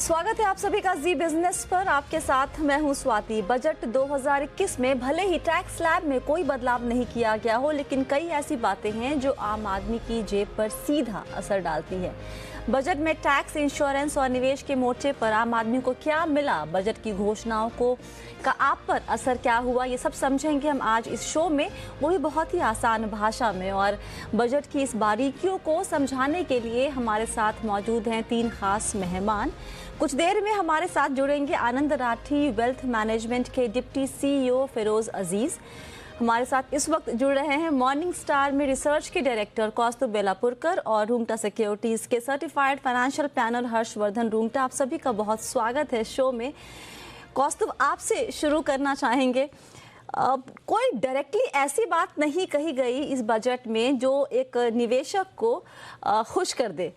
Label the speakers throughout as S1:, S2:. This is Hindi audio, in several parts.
S1: स्वागत है आप सभी का जी बिजनेस पर। आपके साथ मैं हूं स्वाति। बजट 2021 में भले ही टैक्स स्लैब में कोई बदलाव नहीं किया गया हो, लेकिन कई ऐसी बातें हैं जो आम आदमी की जेब पर सीधा असर डालती है। बजट में टैक्स, इंश्योरेंस और निवेश के मोर्चे पर आम आदमी को क्या मिला, बजट की घोषणाओं का आप पर असर क्या हुआ, ये सब समझेंगे हम आज इस शो में, वो भी बहुत ही आसान भाषा में। और बजट की इस बारीकियों को समझाने के लिए हमारे साथ मौजूद हैं तीन खास मेहमान। कुछ देर में हमारे साथ जुड़ेंगे आनंद राठी, वेल्थ मैनेजमेंट के डिप्टी CEO फिरोज अजीज। हमारे साथ इस वक्त जुड़ रहे हैं मॉर्निंग स्टार में रिसर्च के डायरेक्टर कौस्तुभ बेलापुरकर और रूंगटा सिक्योरिटीज के certified financial planner Harshvardhan Rungta. आप सभी का बहुत स्वागत है शो में। कौस्तुभ, आपसे शुरू करना चाहेंगे। कोई डायरेक्टली ऐसी बात नहीं कही गई इस बजट में जो एक निवेशक को खुश कर दे,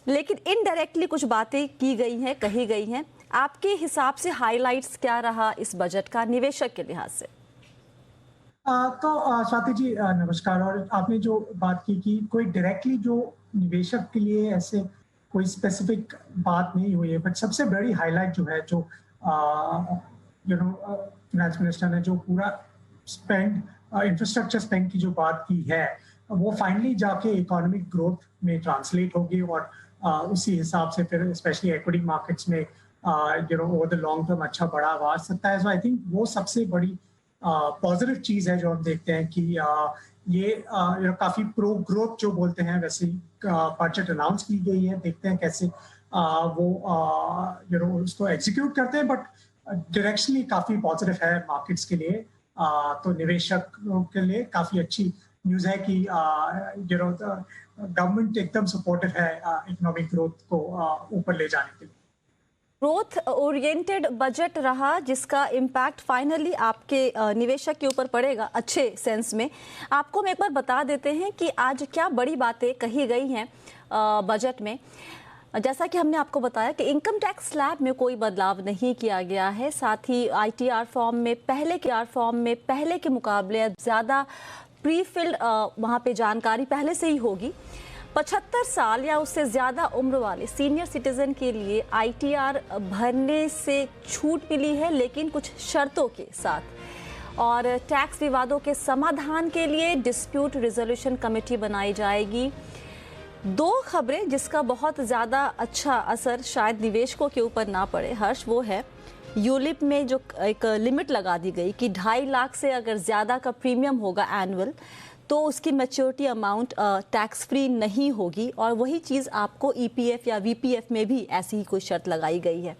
S1: लेकिन इनडायरेक्टली कुछ बातें की गई हैं, कही गई हैं। आपके हिसाब से हाइलाइट्स क्या रहा इस बजट का निवेशक के लिहाज से?
S2: स्वाति जी नमस्कार। और आपने जो बात की कि कोई डायरेक्टली जो निवेशक के लिए ऐसे कोई स्पेसिफिक बात नहीं हुई है, बट सबसे बड़ी हाईलाइट जो है, जो फाइनेंस मिनिस्टर ने जो पूरा स्पेंड, इंफ्रास्ट्रक्चर स्पेंड की जो बात की है, वो फाइनली जाके इकोनॉमिक ग्रोथ में ट्रांसलेट होगी और उसी हिसाब से फिर स्पेशली इक्विटी मार्केट्स में ओवर द लॉन्ग टर्म अच्छा बढ़ावा आ सकता है। सो आई थिंक वो सबसे बड़ी पॉजिटिव चीज है जो हम देखते हैं कि ये काफी प्रो ग्रोथ जो बोलते हैं वैसे बजट अनाउंस की गई है। देखते हैं कैसे वो उसको एग्जीक्यूट करते हैं, बट डायरेक्शनली काफी पॉजिटिव है मार्केट्स के लिए। तो निवेशक के लिए काफी अच्छी न्यूज है कि गवर्नमेंट एकदम सपोर्टिव है इकोनॉमिक ग्रोथ को ऊपर ले जाने के लिए।
S1: ग्रोथ ओरिएंटेड बजट रहा जिसका इम्पैक्ट फाइनली आपके निवेशक के ऊपर पड़ेगा अच्छे सेंस में। आपको हम एक बार बता देते हैं कि आज क्या बड़ी बातें कही गई हैं बजट में। जैसा कि हमने आपको बताया कि इनकम टैक्स स्लैब में कोई बदलाव नहीं किया गया है। साथ ही ITR फॉर्म में पहले के मुकाबले ज़्यादा प्री फिल्ड वहाँ पे जानकारी पहले से ही होगी। 75 साल या उससे ज़्यादा उम्र वाले सीनियर सिटीजन के लिए ITR भरने से छूट मिली है, लेकिन कुछ शर्तों के साथ। और टैक्स विवादों के समाधान के लिए डिस्प्यूट रिजोल्यूशन कमेटी बनाई जाएगी। दो खबरें जिसका बहुत ज़्यादा अच्छा असर शायद निवेशकों के ऊपर ना पड़े हर्ष, वो है यूलिप में जो एक लिमिट लगा दी गई कि 2.5 लाख से अगर ज़्यादा का प्रीमियम होगा एनुअल, तो उसकी मैच्योरिटी अमाउंट टैक्स फ्री नहीं होगी। और वही चीज़ आपको EPF या VPF में भी ऐसी ही कोई शर्त लगाई गई है।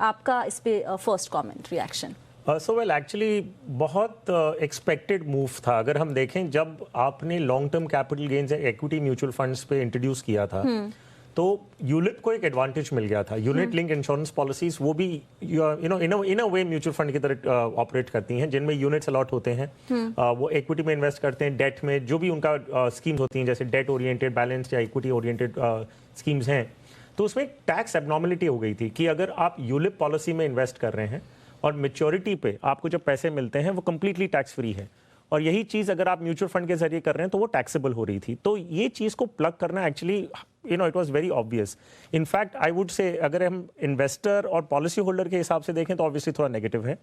S1: आपका इस पे फर्स्ट कमेंट, रिएक्शन?
S3: एक्चुअली बहुत एक्सपेक्टेड मूव था। अगर हम देखें, जब आपने लॉन्ग टर्म कैपिटल गेन्स या इक्विटी म्यूचुअल फंड्स पे इंट्रोड्यूस किया था, तो यूलिप को एक एडवांटेज मिल गया था। यूनिट लिंक इंश्योरेंस पॉलिसीज वो भी इन अ वे म्यूचुअल फंड की तरह ऑपरेट करती हैं, जिनमें यूनिट्स अलॉट होते हैं। वो इक्विटी में इन्वेस्ट करते हैं, डेट में जो भी उनका स्कीम्स होती हैं, जैसे डेट ओरिएंटेड, बैलेंस या इक्विटी ओरिएंटेड स्कीम्स हैं। तो उसमें टैक्स एबनॉर्मलिटी हो गई थी कि अगर आप यूलिप पॉलिसी में इन्वेस्ट कर रहे हैं और मेच्योरिटी पे आपको जब पैसे मिलते हैं वो कंप्लीटली टैक्स फ्री है, और यही चीज़ अगर आप म्यूचुअल फंड के जरिए कर रहे हैं तो वो टैक्सेबल हो रही थी। तो ये चीज़ को प्लग करना actually it was very obvious. In fact I would say अगर हम इन्वेस्टर और पॉलिसी होल्डर के हिसाब से देखें तो ऑब्वियसली थोड़ा नेगेटिव है,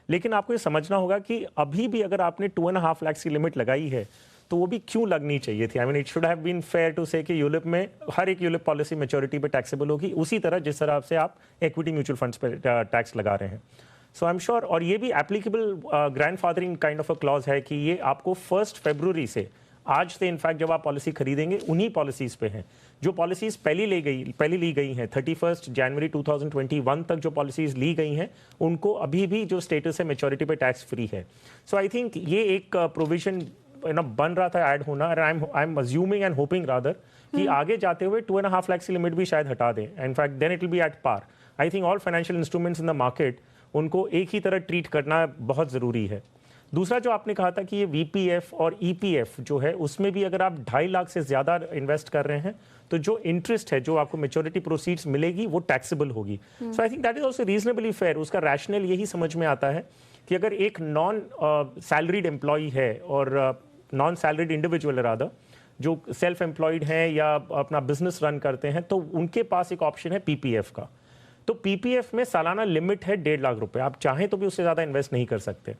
S3: लेकिन आपको ये समझना होगा कि अभी भी अगर आपने 2.5 लाख की लिमिट लगाई है तो वो भी क्यों लगनी चाहिए थी। I mean it should have been fair to say कि यूलिप में हर एक यूलिप पॉलिसी मैच्योरिटी पे टैक्सेबल होगी, उसी तरह जिस तरह से आप इक्विटी म्यूचुअल फंड्स पे टैक्स लगा रहे हैं। सो आई एम श्योर, और ये भी applicable grandfathering kind of a clause है कि ये आपको 1 फरवरी से, आज से इनफैक्ट जब आप पॉलिसी खरीदेंगे उन्हीं पॉलिसीज पे हैं। जो पॉलिसीज पहली ली गई हैं 31 जनवरी 2021 तक जो पॉलिसीज ली गई हैं, उनको अभी भी जो स्टेटस है मैच्योरिटी पे टैक्स फ्री है। सो आई थिंक ये एक प्रोविजन बन रहा था ऐड होना, और I am assuming and hopping rather कि आगे जाते हुए 2.5 लाख की लिमिट भी शायद हटा दें। In fact then it will be at par. I think all financial instruments in the market, उनको एक ही तरह ट्रीट करना बहुत ज़रूरी है। दूसरा जो आपने कहा था कि ये VPF और EPF जो है, उसमें भी अगर आप 2.5 लाख से ज़्यादा इन्वेस्ट कर रहे हैं तो जो इंटरेस्ट है, जो आपको मैच्योरिटी प्रोसीड्स मिलेगी, वो टैक्सेबल होगी। So I think that is also reasonably fair. उसका रैशनल यही समझ में आता है कि अगर एक नॉन सैलरीड एम्प्लॉई है और नॉन सैलरीड इंडिविजुअल रादर जो सेल्फ एम्प्लॉयड हैं या अपना बिजनेस रन करते हैं, तो उनके पास एक ऑप्शन है PPF का। तो पीपीएफ में सालाना लिमिट है 1.5 लाख रुपए, आप चाहें तो भी उससे ज़्यादा इन्वेस्ट नहीं कर सकते,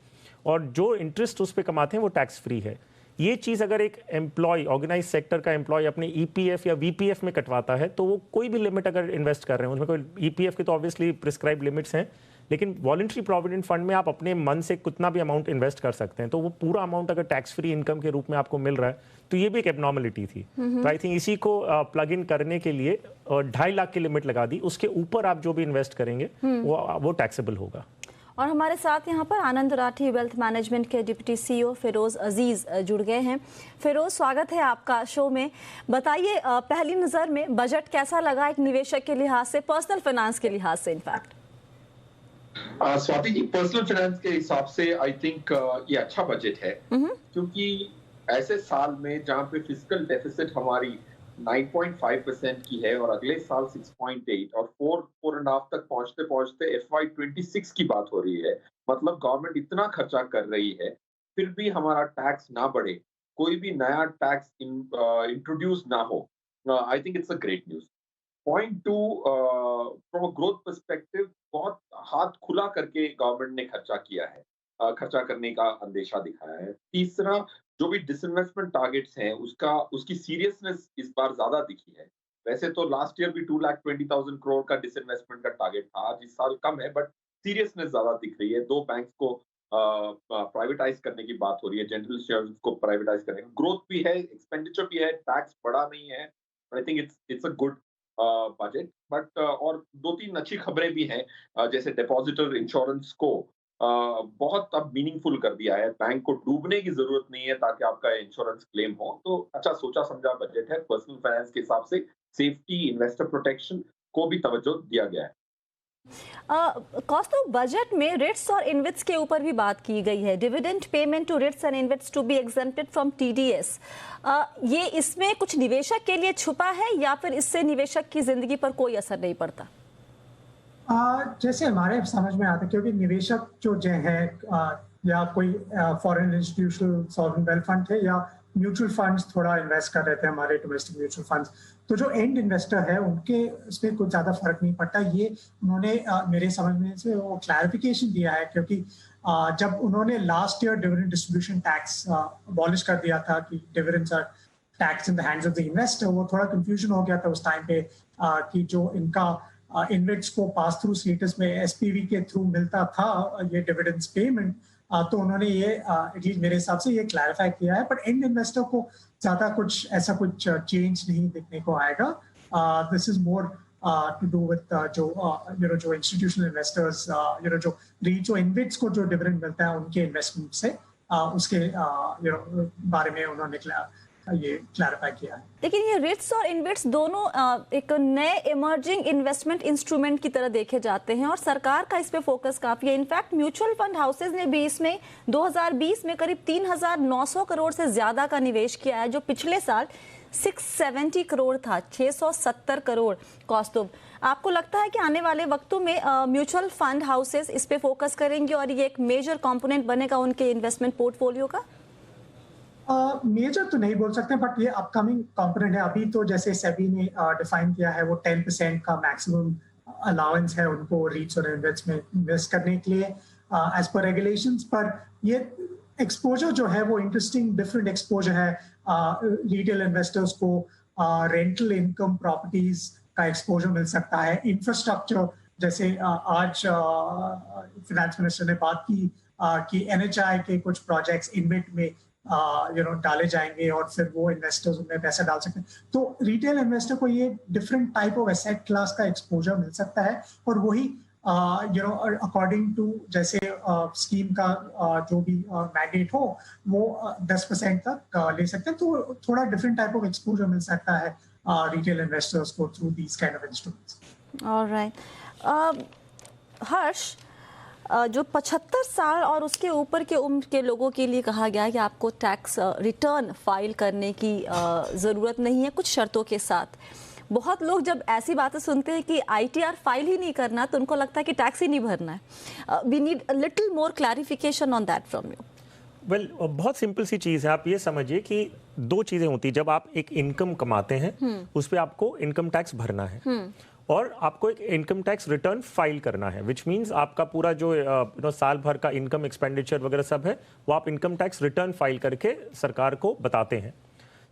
S3: और जो इंटरेस्ट उस पर कमाते हैं वो टैक्स फ्री है। ये चीज़ अगर एक एम्प्लॉय, ऑर्गेनाइज सेक्टर का एम्प्लॉय अपने ईपीएफ या वीपीएफ में कटवाता है, तो वो कोई भी लिमिट अगर इन्वेस्ट कर रहे हैं, उसमें कोई ईपीएफ के तो ऑब्वियसली प्रिस्क्राइब लिमिट्स हैं, लेकिन वॉलंटरी प्रोविडेंट फंड में आप अपने मन से कितना भी अमाउंट इन्वेस्ट कर सकते हैं, तो वो पूरा अमाउंट अगर टैक्स फ्री इनकम के रूप में आपको मिल रहा है, तो ये भी एक एबनॉर्मलिटी थी। तो आई थिंक इसी को प्लग इन करने के लिए 2.5 लाख की लिमिट लगा दी, उसके ऊपर आप जो भी इन्वेस्ट करेंगे वो टैक्सेबल होगा।
S1: और हमारे साथ यहाँ पर आनंद राठी वेल्थ मैनेजमेंट के डिप्टी सीईओ फिरोज अजीज जुड़ गए हैं। फिरोज, स्वागत है आपका शो में। बताइए, पहली नज़र में बजट कैसा लगा एक निवेशक के लिहाज से, पर्सनल फाइनेंस के लिहाज से? In fact
S4: Swati ji, personal finance के हिसाब से आई थिंक ये अच्छा बजट है, क्योंकि ऐसे साल में जहां पे फिस्कल डेफिसिट हमारी 9.5% की है और अगले साल 6.8 और 4.5 तक पहुंचते पहुंचते FY26 की बात हो रही है, मतलब गवर्नमेंट इतना खर्चा कर रही है, फिर भी हमारा टैक्स ना बढ़े, कोई भी नया टैक्स इंट्रोड्यूस ना हो, आई think it's a great news. Point 2, from a growth perspective बहुत हाथ खुला करके गवर्नमेंट ने खर्चा किया है, खर्चा करने का अंदेशा दिखाया है। तीसरा, जो भी डिसइन्वेस्टमेंट टारगेट्स हैं उसकी सीरियसनेस इस बार ज्यादा दिखी है। वैसे तो लास्ट ईयर भी 2,20,000 करोड़ का डिसइन्वेस्टमेंट का टारगेट था, इस साल कम है, बट सीरियसनेस ज्यादा दिख रही है। 2 बैंक्स को प्राइवेटाइज करने की बात हो रही है, जनरल इंश्योरेंस को प्राइवेटाइज करने का। ग्रोथ भी है, एक्सपेंडिचर भी है, टैक्स बढ़ा नहीं है। आई think it's a good budget. But और 2-3 अच्छी खबरें भी हैं, जैसे डिपॉजिटर इंश्योरेंस को बहुत अब मीनिंगफुल कर दिया है। बैंक को डूबने की जरूरत नहीं है ताकि आपका इंश्योरेंस क्लेम हो। तो अच्छा सोचा समझा बजट है। पर्सनल फाइनेंस के हिसाब से सेफ्टी, इन्वेस्टर प्रोटेक्शन को भी तवज्जो दिया गया है।
S1: कॉस्ट ऑफ बजट में रिट्स और इनविट्स के ऊपर भी बात की गई है। Dividend payment to REITs and InvITs to be exempted from TDS. ये इसमें कुछ निवेशक के लिए छुपा है या फिर इससे निवेशक की जिंदगी पर कोई असर नहीं पड़ता?
S2: जैसे हमारे समझ में आता है, क्योंकि निवेशक जो है या कोई foreign institutional sovereign wealth fund है या म्यूचुअल फंड्स थोड़ा इन्वेस्ट कर रहे थे, हमारे डोमेस्टिक म्यूचुअल फंड्स, तो जो एंड इन्वेस्टर है उनके उसमें कुछ ज़्यादा फर्क नहीं पड़ता। ये उन्होंने मेरे समझ में से वो क्लैरिफिकेशन दिया है, क्योंकि जब उन्होंने last year dividend distribution tax abolish कर दिया था कि dividends are tax in the hands of the investor, वो थोड़ा कंफ्यूजन हो गया था उस टाइम पे कि जो इनका इन्वेट्स को पास थ्रू स्टेटस में एसपीवी के थ्रू मिलता था ये डिविडेंड्स पेमेंट, तो उन्होंने ये एटलीस्ट मेरे हिसाब से ये क्लैरिफाई किया है। बट एंड इन्वेस्टर को ज्यादा कुछ ऐसा कुछ चेंज नहीं देखने को आएगा। This is more to do with जो इंस्टीट्यूशनल इन्वेस्टर्स, जो इन्वेट्स को जो डिविडेंड मिलता है उनके इन्वेस्टमेंट से, उसके बारे में उन्होंने ये क्लैरिफाई किया है।
S1: लेकिन ये रिट्स और इनविट्स दोनों एक नए इमर्जिंग इन्वेस्टमेंट इंस्ट्रूमेंट की तरह देखे जाते हैं और सरकार का इस पे फोकस काफी है। इनफैक्ट म्यूचुअल फंड हाउसेज ने भी इसमें 2020 में करीब 3,900 करोड़ से ज्यादा का निवेश किया है, जो पिछले साल 670 करोड़ था, 670 करोड़ कॉस्ट ऑफ। आपको लगता है कि आने वाले वक्तों में म्यूचुअल फंड हाउसेज इस पे फोकस करेंगे और ये एक मेजर कंपोनेंट बनेगा उनके इन्वेस्टमेंट पोर्टफोलियो का?
S2: मेजर तो नहीं बोल सकते, बट ये अपकमिंग कंपोनेंट है। अभी तो जैसे सेबी ने डिफाइन किया है, वो 10% का मैक्सिमम अलाउंस है उनको रीट्स और इन्वेट्स में इन्वेस्ट करने के लिए एज पर रेगुलेशंस। पर ये एक्सपोजर जो है वो इंटरेस्टिंग डिफरेंट एक्सपोजर है। रिटेल इन्वेस्टर्स को रेंटल इनकम प्रॉपर्टीज का एक्सपोजर मिल सकता है। इंफ्रास्ट्रक्चर, जैसे आज फाइनेंस मिनिस्टर ने बात की कि NHI के कुछ प्रोजेक्ट्स इन्वेट में डाले जाएंगे और फिर वो इन्वेस्टर्स उनमें पैसा डाल सकते हैं। तो रिटेल इन्वेस्टर को ये different type of asset class का एक्सपोजर मिल सकता है, और वही अकॉर्डिंग टू जैसे स्कीम का जो भी मैंडेट हो वो 10% तक ले सकते हैं। तो थोड़ा डिफरेंट टाइप ऑफ एक्सपोजर मिल सकता है रिटेल इन्वेस्टर्स को through these kind of instruments.
S1: Alright Harsh, जो 75 साल और उसके ऊपर के उम्र के लोगों के लिए कहा गया है कि आपको टैक्स रिटर्न फाइल करने की ज़रूरत नहीं है, कुछ शर्तों के साथ। बहुत लोग जब ऐसी बातें सुनते हैं कि ITR फाइल ही नहीं करना, तो उनको लगता है कि टैक्स ही नहीं भरना है। We need a little more clarification on that from you.
S3: Well, बहुत सिंपल सी चीज़ है। आप ये समझिए कि 2 चीज़ें होती हैं। जब आप एक इनकम कमाते हैं उस पर आपको इनकम टैक्स भरना है, और आपको एक इनकम टैक्स रिटर्न फाइल करना है, विच मीन्स आपका पूरा जो साल भर का इनकम एक्सपेंडिचर वगैरह सब है वो आप इनकम टैक्स रिटर्न फाइल करके सरकार को बताते हैं।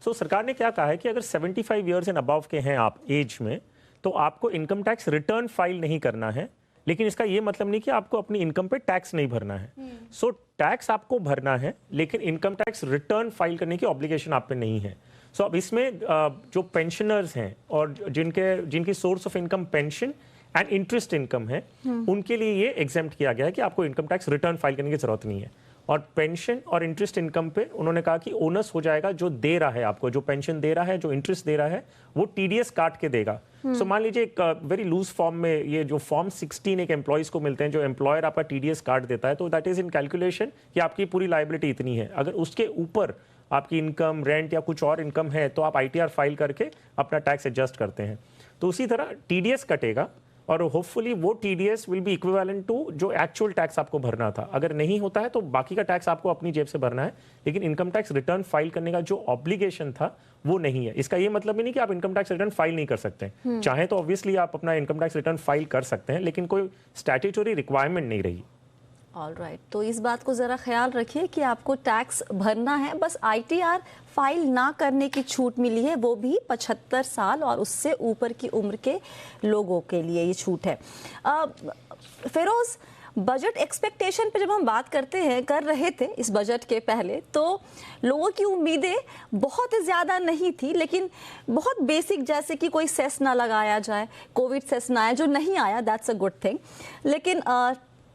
S3: सो सरकार ने क्या कहा है कि अगर 75 ईयर्स एंड अबव के हैं आप एज में, तो आपको इनकम टैक्स रिटर्न फाइल नहीं करना है, लेकिन इसका ये मतलब नहीं कि आपको अपनी इनकम पे टैक्स नहीं भरना है। सो टैक्स आपको भरना है, लेकिन इनकम टैक्स रिटर्न फाइल करने की ऑब्लिगेशन आप पे नहीं है। सो अब इसमें जो पेंशनर्स हैं और जिनकी source of income pension and interest income है, उनके लिए ये एग्जेम्प्ट किया गया है कि आपको इनकम टैक्स रिटर्न फाइल करने की जरूरत नहीं है। और पेंशन और इंटरेस्ट इनकम पे उन्होंने कहा कि ओनस हो जाएगा, जो दे रहा है आपको, जो पेंशन दे रहा है, जो इंटरेस्ट दे रहा है, वो टीडीएस काट के देगा। सो मान लीजिए एक वेरी लूज फॉर्म में ये जो फॉर्म 16 एक एम्प्लॉयज को मिलते हैं, जो एम्प्लॉयर आपका टीडीएस काट देता है, तो दैट इज इन कैलकुलेशन कि आपकी पूरी लायबिलिटी इतनी है। अगर उसके ऊपर आपकी इनकम, रेंट या कुछ और इनकम है, तो आप आईटीआर फाइल करके अपना टैक्स एडजस्ट करते हैं। तो उसी तरह टीडीएस कटेगा और होपफुली वो TDS will be equivalent to जो एक्चुअल टैक्स आपको भरना था। अगर नहीं होता है तो बाकी का टैक्स आपको अपनी जेब से भरना है, लेकिन इनकम टैक्स रिटर्न फाइल करने का जो ऑब्लिगेशन था वो नहीं है। इसका ये मतलब ही नहीं कि आप इनकम टैक्स रिटर्न फाइल नहीं कर सकते। चाहे तो ऑब्वियसली आप अपना इनकम टैक्स रिटर्न फाइल कर सकते हैं, लेकिन कोई स्टैट्यूटरी रिक्वायरमेंट नहीं रही।
S1: ऑलराइट, तो इस बात को ज़रा ख्याल रखिए कि आपको टैक्स भरना है, बस आईटीआर फाइल ना करने की छूट मिली है, वो भी 75 साल और उससे ऊपर की उम्र के लोगों के लिए ये छूट है। फिरोज, बजट एक्सपेक्टेशन पे जब हम बात कर रहे थे इस बजट के पहले, तो लोगों की उम्मीदें बहुत ज़्यादा नहीं थी, लेकिन बहुत बेसिक, जैसे कि कोई सेस ना लगाया जाए, कोविड सेस ना आया, जो नहीं आया, दैट्स अ गुड थिंग। लेकिन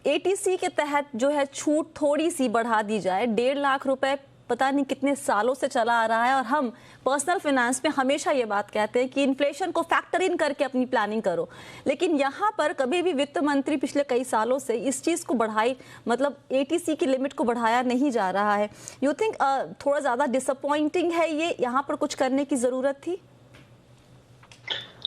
S1: एटीसी के तहत जो है छूट थोड़ी सी बढ़ा दी जाए। 1.5 लाख रुपए पता नहीं कितने सालों से चला आ रहा है, और हम पर्सनल फाइनेंस में हमेशा ये बात कहते हैं कि इन्फ्लेशन को फैक्टर इन करके अपनी प्लानिंग करो, लेकिन यहाँ पर कभी भी वित्त मंत्री पिछले कई सालों से इस चीज़ को बढ़ाई, मतलब एटीसी की लिमिट को बढ़ाया नहीं जा रहा है। यू थिंक थोड़ा ज़्यादा डिसअपॉइंटिंग है ये, यहाँ पर कुछ करने की ज़रूरत थी?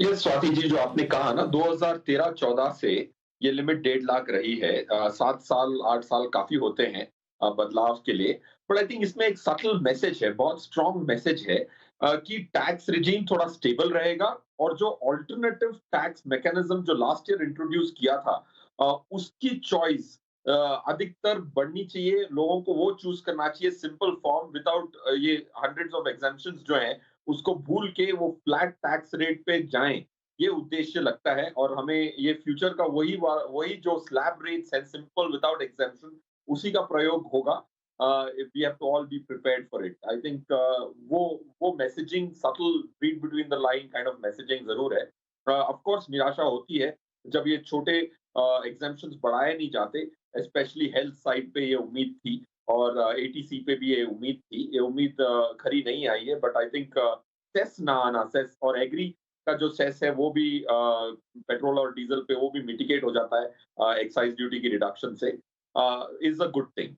S4: ये स्वाति जी, जो आपने कहा ना, 2013-14 से ये लिमिट 1.5 लाख रही है। 7 साल 8 साल काफी होते हैं बदलाव के लिए, बट आई थिंक इसमें एक सटल मैसेज है, बहुत स्ट्रॉन्ग मैसेज है कि टैक्स रिजीम थोड़ा स्टेबल रहेगा, और जो ऑल्टरनेटिव टैक्स मैकेनिज्म जो लास्ट ईयर इंट्रोड्यूस किया था, उसकी चॉइस अधिकतर बढ़नी चाहिए। लोगों को वो चूज करना चाहिए सिंपल फॉर्म, विदाउट ये हंड्रेड्स ऑफ एग्जेम्पशंस जो हैं उसको भूल के वो फ्लैट टैक्स रेट पे जाएं। ये उद्देश्य लगता है, और हमें ये फ्यूचर का वही जो स्लैब रेट्स है, सिंपल विदाउट एग्जेम्पशन, उसी का प्रयोग होगा। We have to all be prepared for it. I think वो messaging, subtle read between the line kind of messaging जरूर है। ऑफ कोर्स निराशा होती है जब ये छोटे एग्जेम्पशंस बढ़ाए नहीं जाते, स्पेशली हेल्थ साइड पे ये उम्मीद थी, और एटीसी पे भी ये उम्मीद थी। ये उम्मीद खरी नहीं आई है, बट आई थिंक सेस ना आना, सेस और एग्री का जो सेस है वो भी पेट्रोल और डीजल पे वो भी मिटिगेट हो जाता है एक्साइज ड्यूटी की रिडक्शन से, इज अ गुड थिंग।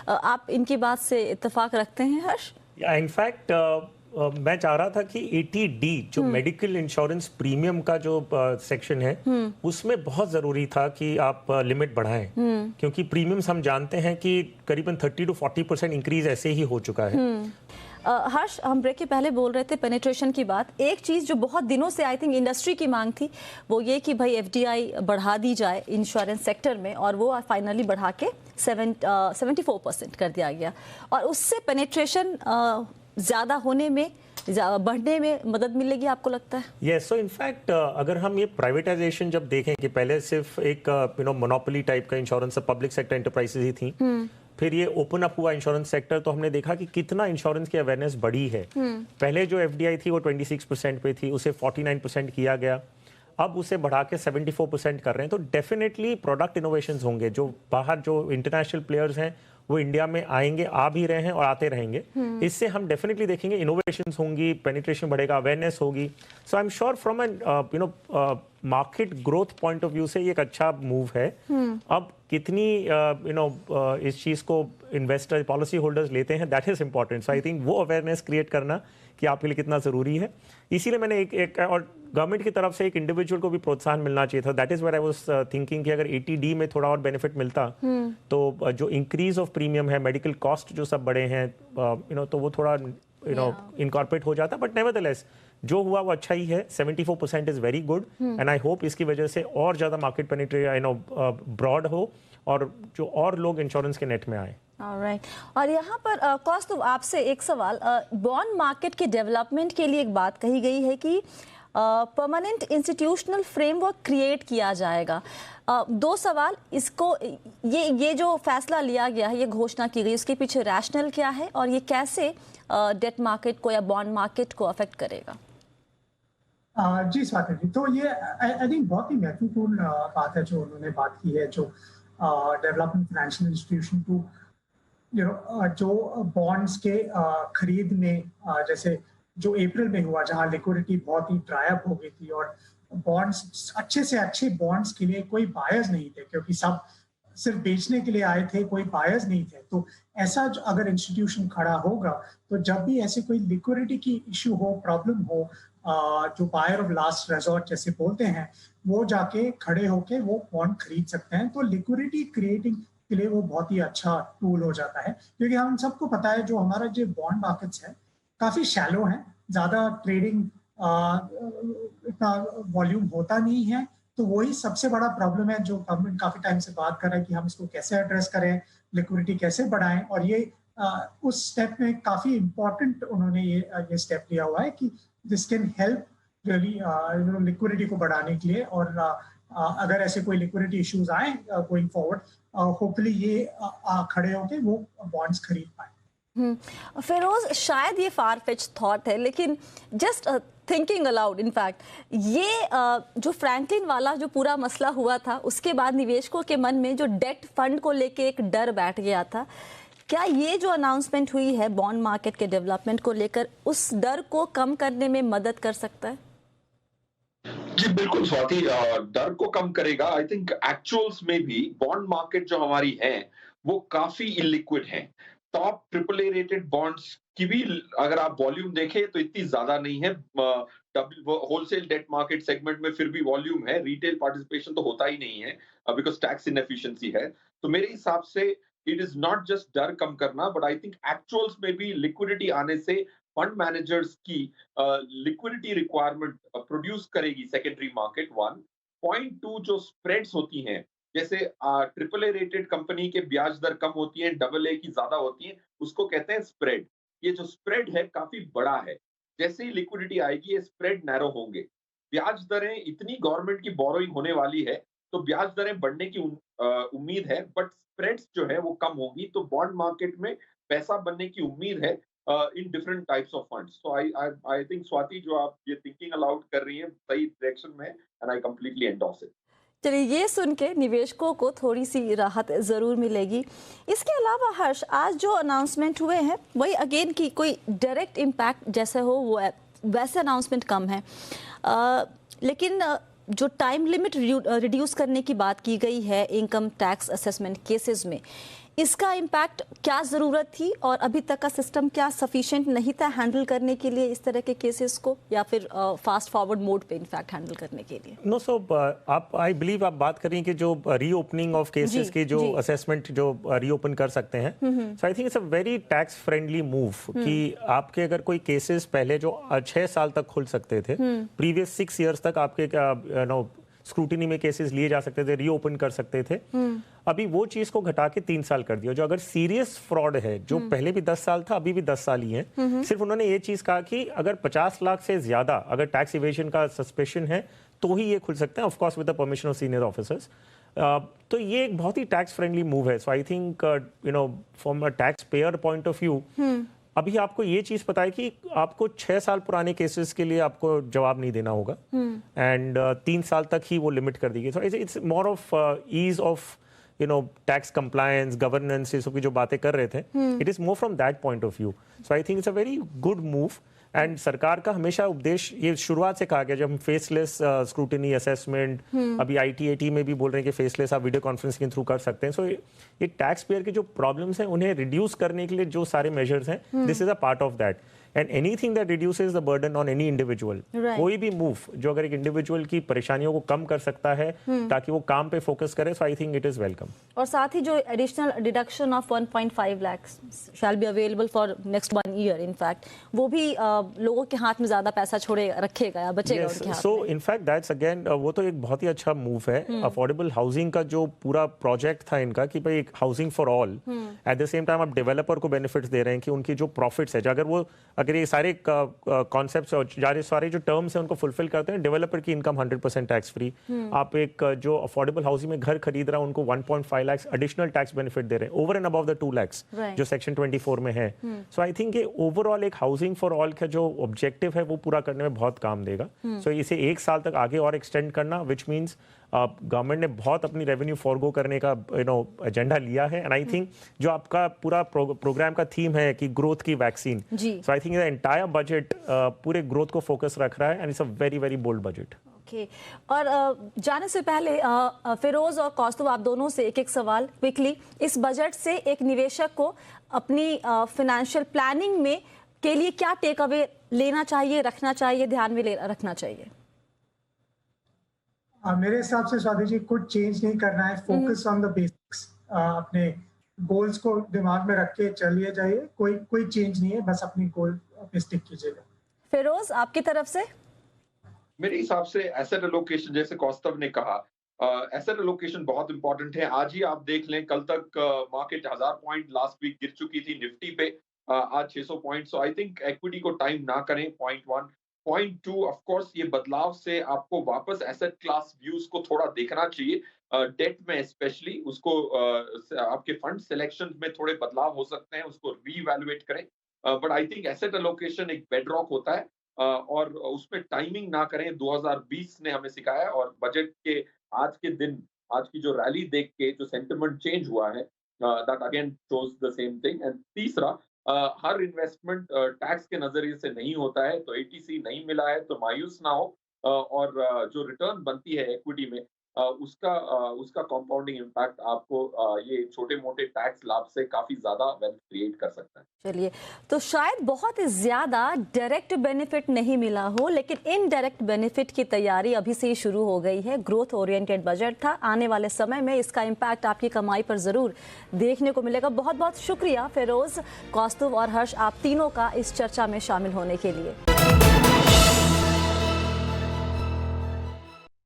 S1: आप इनकी बात से इत्तेफाक रखते हैं हर्ष?
S3: इनफैक्ट मैं चाह रहा था कि 80D जो मेडिकल इंश्योरेंस प्रीमियम का जो सेक्शन है, उसमें बहुत जरूरी था कि आप लिमिट बढ़ाएं, क्योंकि प्रीमियम्स हम जानते हैं कि करीबन 30 to 40% इंक्रीज ऐसे ही हो चुका है।
S1: हर्ष, हम ब्रेक के पहले बोल रहे थे पेनिट्रेशन की बात। एक चीज़ जो बहुत दिनों से आई थिंक इंडस्ट्री की मांग थी, वो ये कि भाई एफडीआई बढ़ा दी जाए इंश्योरेंस सेक्टर में, और वो फाइनली बढ़ा के 74% कर दिया गया, और उससे पेनिट्रेशन ज़्यादा होने में, बढ़ने में मदद मिलेगी, आपको लगता है?
S3: यस, सो इनफैक्ट अगर हम ये प्राइवेटाइजेशन जब देखें कि पहले सिर्फ एक मोनोपोली टाइप का इंश्योरेंस पब्लिक सेक्टर एंटरप्राइजेज ही थी, फिर ये ओपन अप हुआ इंश्योरेंस सेक्टर, तो हमने देखा कि कितना इंश्योरेंस की अवेयरनेस बढ़ी है। पहले जो एफडीआई थी वो 26% पे थी, उसे 49% किया गया, अब उसे बढ़ा के 74% कर रहे हैं। तो डेफिनेटली प्रोडक्ट इनोवेशंस होंगे, जो बाहर जो इंटरनेशनल प्लेयर्स हैं वो इंडिया में आएंगे, आ भी रहे हैं और आते रहेंगे। इससे हम डेफिनेटली देखेंगे इनोवेशंस होंगी, पेनिट्रेशन बढ़ेगा, अवेयरनेस होगी। So I am sure from an market growth point of view से ये एक अच्छा मूव है। अब कितनी इस चीज को इन्वेस्टर, पॉलिसी होल्डर्स लेते हैं, that is important. So I think वो अवेयरनेस क्रिएट करना कि आपके लिए कितना जरूरी है, इसीलिए मैंने एक और गवर्नमेंट की तरफ से एक इंडिविजुअल को भी प्रोत्साहन मिलना चाहिए था। That is where I was thinking कि अगर 80D में थोड़ा और बेनिफिट मिलता, तो जो इंक्रीज ऑफ प्रीमियम है, मेडिकल कॉस्ट जो सब बढ़े हैं, तो वो थोड़ा इनकॉर्पोरेट हो जाता। बट नेवरदलेस जो हुआ वो अच्छा ही है, 74% is very good and I hope इसकी वजह से और ज़्यादा मार्केट पेनिट्रेट ब्रॉड हो और जो और लोग इंश्योरेंस के नेट में आए।
S1: ऑलराइट, और यहाँ पर कौस्तुभ आपसे एक सवाल, बॉन्ड मार्केट के डेवलपमेंट के लिए एक बात कही गई है कि परमानेंट इंस्टीट्यूशनल फ्रेमवर्क क्रिएट किया जाएगा। 2 सवाल, इसको ये जो फैसला लिया गया है, ये घोषणा की गई, उसके पीछे रैशनल क्या है और ये कैसे डेट मार्केट को या बॉन्ड मार्केट को अफेक्ट करेगा?
S2: जी स्वाति जी, तो ये आई थिंक बहुत ही महत्वपूर्ण बात है जो उन्होंने बात की है, जो डेवलपमेंट फाइनेंशियल इंस्टीट्यूशन को जो बॉन्ड्स के खरीद में जैसे जो अप्रैल में हुआ, जहां लिक्विडिटी बहुत ही ड्राई अप हो गई थी और बॉन्ड्स अच्छे से अच्छे बॉन्ड्स के लिए कोई बायर्स नहीं थे, क्योंकि सब सिर्फ बेचने के लिए आए थे, कोई बायर्स नहीं थे। तो ऐसा अगर इंस्टीट्यूशन खड़ा होगा तो जब भी ऐसे कोई लिक्विडिटी की इशू हो, प्रॉब्लम हो, जो बायर ऑफ लास्ट रेजॉर्ट जैसे बोलते हैं, वो जाके खड़े होके वो बॉन्ड खरीद सकते हैं। तो लिक्विडिटी क्रिएटिंग के लिए वो बहुत ही अच्छा टूल हो जाता है, क्योंकि हम सबको पता है जो हमारा जो बॉन्ड मार्केट्स है काफी शैलो है, ज्यादा ट्रेडिंग इतना वॉल्यूम होता नहीं है। तो वही सबसे बड़ा प्रॉब्लम है जो गवर्नमेंट काफी टाइम से बात कर रहा है कि हम इसको कैसे एड्रेस करें, लिक्विडिटी कैसे बढ़ाएं। और ये उस स्टेप में काफी इंपॉर्टेंट उन्होंने ये स्टेप लिया हुआ है कि this can help really liquidity को बढ़ाने के लिए। और अगर ऐसे कोई लिक्विडिटी इश्यूज आए गोइंग फॉरवर्ड, होपफुली ये खड़े होके वो बॉन्ड्स खरीद पाए।
S1: फिरोज, शायद ये फार फेच थॉट है, लेकिन जस्ट थिंकिंग अलाउड, इनफैक्ट ये जो फ्रैंकलिन वाला जो पूरा मसला हुआ था, उसके बाद निवेशकों के मन में जो डेट फंड को लेके एक डर बैठ गया था, क्या ये जो अनाउंसमेंट हुई है बॉन्ड मार्केट के डेवलपमेंट को लेकर उस डर को कम करने में मदद कर सकता है?
S4: जी बिल्कुल स्वाति, डर को कम करेगा। आई थिंक एक्चुअल्स में भी बॉन्ड मार्केट जो हमारी है वो काफी इलिक्विड है। Top triple A rated bonds की भी अगर आप वॉल्यूम देखें तो इतनी ज्यादा नहीं है। होलसेल डेट मार्केट सेगमेंट में फिर भी वॉल्यूम है, रिटेल पार्टिसिपेशन तो होता ही नहीं है बिकॉज टैक्स इनएफिशिएंसी है। तो मेरे हिसाब से इट इज नॉट जस्ट डर कम करना, बट आई थिंक एक्चुअल्स में भी लिक्विडिटी आने से फंड मैनेजर्स की लिक्विडिटी रिक्वायरमेंट प्रोड्यूस करेगी सेकेंडरी मार्केट। 1 पॉइंट 2 जो स्प्रेड्स होती हैं, जैसे ट्रिपल ए रेटेड कंपनी के ब्याज दर कम होती है, डबल ए की ज्यादा होती है, उसको कहते हैं स्प्रेड। ये जो स्प्रेड है काफी बड़ा है। जैसे ही लिक्विडिटी आएगी ये स्प्रेड नैरो होंगे। ब्याज दरें इतनी गवर्नमेंट की बोरोइंग होने वाली है तो ब्याज दरें बढ़ने की उम्मीद है, बट स्प्रेड्स जो है वो कम होगी। तो बॉन्ड मार्केट में पैसा बनने की उम्मीद है in different types of funds. So I think Swati, जो आप ये थिंकिंग अलाउड कर रही हैं सही डायरेक्शन में, and I completely endorse it.
S1: चलिए, ये सुन के निवेशकों को थोड़ी सी राहत ज़रूर मिलेगी। इसके अलावा हर्ष, आज जो अनाउंसमेंट हुए हैं वही अगेन की कोई डायरेक्ट इम्पैक्ट जैसे हो वो वैसे अनाउंसमेंट कम है, लेकिन जो टाइम लिमिट रिड्यूस करने की बात की गई है इनकम टैक्स असेसमेंट केसेस में, इसका इम्पैक्ट क्या ज़रूरत थी और अभी तक का सिस्टम क्या सफिशिएंट नहीं था हैंडल करने के लिए इस तरह के केसेस को, या फिर फास्ट फॉरवर्ड मोड पे इनफैक्ट हैंडल करने के लिए?
S3: नो, सो आप आई बिलीव आप बात करें कि जो रीओपनिंग ऑफ केसेस की जो असेसमेंट जो रीओपन कर सकते हैं, so I think it's a very tax friendly move कि आपके अगर कोई केसेस पहले जो 6 साल तक खुल सकते थे, प्रीवियस 6 ईयर्स तक आपके स्क्रूटिनी में केसेस लिए जा सकते थे, रीओपन कर सकते थे, अभी वो चीज को घटा के 3 साल कर दिया। जो अगर सीरियस फ्रॉड है, जो पहले भी 10 साल था अभी भी 10 साल ही है, सिर्फ उन्होंने ये चीज कहा कि अगर 50 लाख से ज्यादा अगर टैक्स इवेजन का सस्पेशन है तो ही ये खुल सकते हैं, of course with the permission of senior officers. तो ये एक बहुत ही टैक्स फ्रेंडली मूव है। So I think from a tax payer point of view, अभी आपको ये चीज पता है कि आपको 6 साल पुराने केसेस के लिए आपको जवाब नहीं देना होगा, एंड 3 साल तक ही वो लिमिट कर दी गई। So it's more of ease of tax compliance, governance, ये सब की जो बातें कर रहे थे, it is more from that point of view. So I think it's a very good move. And सरकार का हमेशा उपदेश ये शुरुआत से कहा गया, जब हम फेसलेस स्क्रूटिनी असेसमेंट, अभी ITAT में भी बोल रहे हैं कि फेसलेस आप वीडियो कॉन्फ्रेंसिंग के थ्रू कर सकते हैं। सो ये टैक्स पेयर के जो प्रॉब्लम्स हैं उन्हें रिड्यूस करने के लिए जो सारे मेजर्स हैं, this is a part of that. And anything that reduces the burden on any individual, कोई भी मूव जो अगर एक इंडिविजुअल की परेशानियों को कम कर सकता है ताकि वो काम पे फोकस करे, so I think it is welcome.
S1: और साथ ही जो additional deduction of 1.5 lakh shall be available for next 1 year, in fact वो भी लोगों के हाथ में ज्यादा पैसा छोड़े रखेगा या बचेगा उनके हाथ
S3: सो
S1: में।
S3: इनफैक्ट दैट्स अगेन वो तो एक बहुत ही अच्छा मूव है। अफोर्डेबल हाउसिंग का जो पूरा प्रोजेक्ट था इनका कि भाई housing for all, at the same time आप डेवलपर को बेनिफिट्स दे रहे हैं कि उनकी जो प्रॉफिट्स है, अगर ये सारे कॉन्सेप्ट्स और सारे जो टर्म्स हैं उनको फुलफिल करते हैं, डेवलपर की इनकम 100% टैक्स फ्री, आप एक जो अफोर्डेबल हाउसिंग में घर खरीद रहा है उनको 1.5 लाख एडिशनल टैक्स बेनिफिट दे रहे हैं over and above the 2 lakh जो सेक्शन 24 में है। सो आई थिंक ये ओवरऑल एक हाउसिंग फॉर ऑल का जो ऑब्जेक्टिव है वो पूरा करने में बहुत काम देगा। सो इसे 1 साल तक आगे और एक्सटेंड करना, विच मीन्स गवर्नमेंट ने बहुत अपनी रेवेन्यू फॉरगो करने का एजेंडा लिया है। एंड आई थिंक जो आपका पूरा प्रोग्राम का थीम है कि ग्रोथ की vaccine, so I think the entire budget पूरे ग्रोथ को फोकस रख रहा है and it's a very very bold budget.
S1: और जाने से पहले फिरोज और कौस्तुभ, आप दोनों से एक सवाल क्विकली, इस बजट से एक निवेशक को अपनी फाइनेंशियल प्लानिंग में के लिए क्या टेक अवे लेना चाहिए, रखना चाहिए, ध्यान में रखना चाहिए?
S2: मेरे हिसाब से स्वाति जी कुछ चेंज नहीं करना है, फोकस ऑन द बेसिक्स, अपने गोल्स को दिमाग में रख के चलिए जाइए, कोई चेंज नहीं है, बस अपनी गोल पे स्टिक कीजिएगा।
S1: फिरोज, आपकी तरफ से?
S4: मेरे हिसाब से एसेट एलोकेशन, जैसे कौस्तुभ ने कहा, एसेट एलोकेशन बहुत इंपॉर्टेंट है। आज ही आप देख लें, कल तक मार्केट 1000 पॉइंट लास्ट वीक गिर चुकी थी निफ्टी पे, आज 600 point. So I think equity को टाइम ना करें, पॉइंट 1। पॉइंट 2, ऑफ कोर्स ये बदलाव से आपको वापस एसेट क्लास व्यूज को थोड़ा देखना चाहिए, डेट में स्पेशली उसको आपके फंड सिलेक्शन में थोड़े बदलाव हो सकते हैं, उसको रीवैल्यूएट करें। But I think asset allocation एक बेडरॉक होता है और उसमें टाइमिंग ना करें। 2020 ने हमें सिखाया है, और बजट के आज के दिन, आज की जो रैली देख के जो सेंटिमेंट चेंज हुआ है, that again shows the same thing. And तीसरा, हर इन्वेस्टमेंट टैक्स के नजरिए से नहीं होता है, तो एटीसी नहीं मिला है तो मायूस ना हो, और जो रिटर्न बनती है इक्विटी में, उसका कंपाउंडिंग इम्पैक्ट आपको ये छोटे मोटे टैक्स लाभ से काफी ज्यादा वेल्थ क्रिएट कर सकता है।
S1: चलिए, तो शायद बहुत ज्यादा डायरेक्ट बेनिफिट नहीं मिला हो, लेकिन इनडायरेक्ट बेनिफिट की तैयारी अभी से ही शुरू हो गई है। ग्रोथ ओरिएंटेड बजट था, आने वाले समय में इसका इम्पैक्ट आपकी कमाई पर जरूर देखने को मिलेगा। बहुत बहुत शुक्रिया फिरोज, कौस्तुभ और हर्ष, आप तीनों का इस चर्चा में शामिल होने के लिए।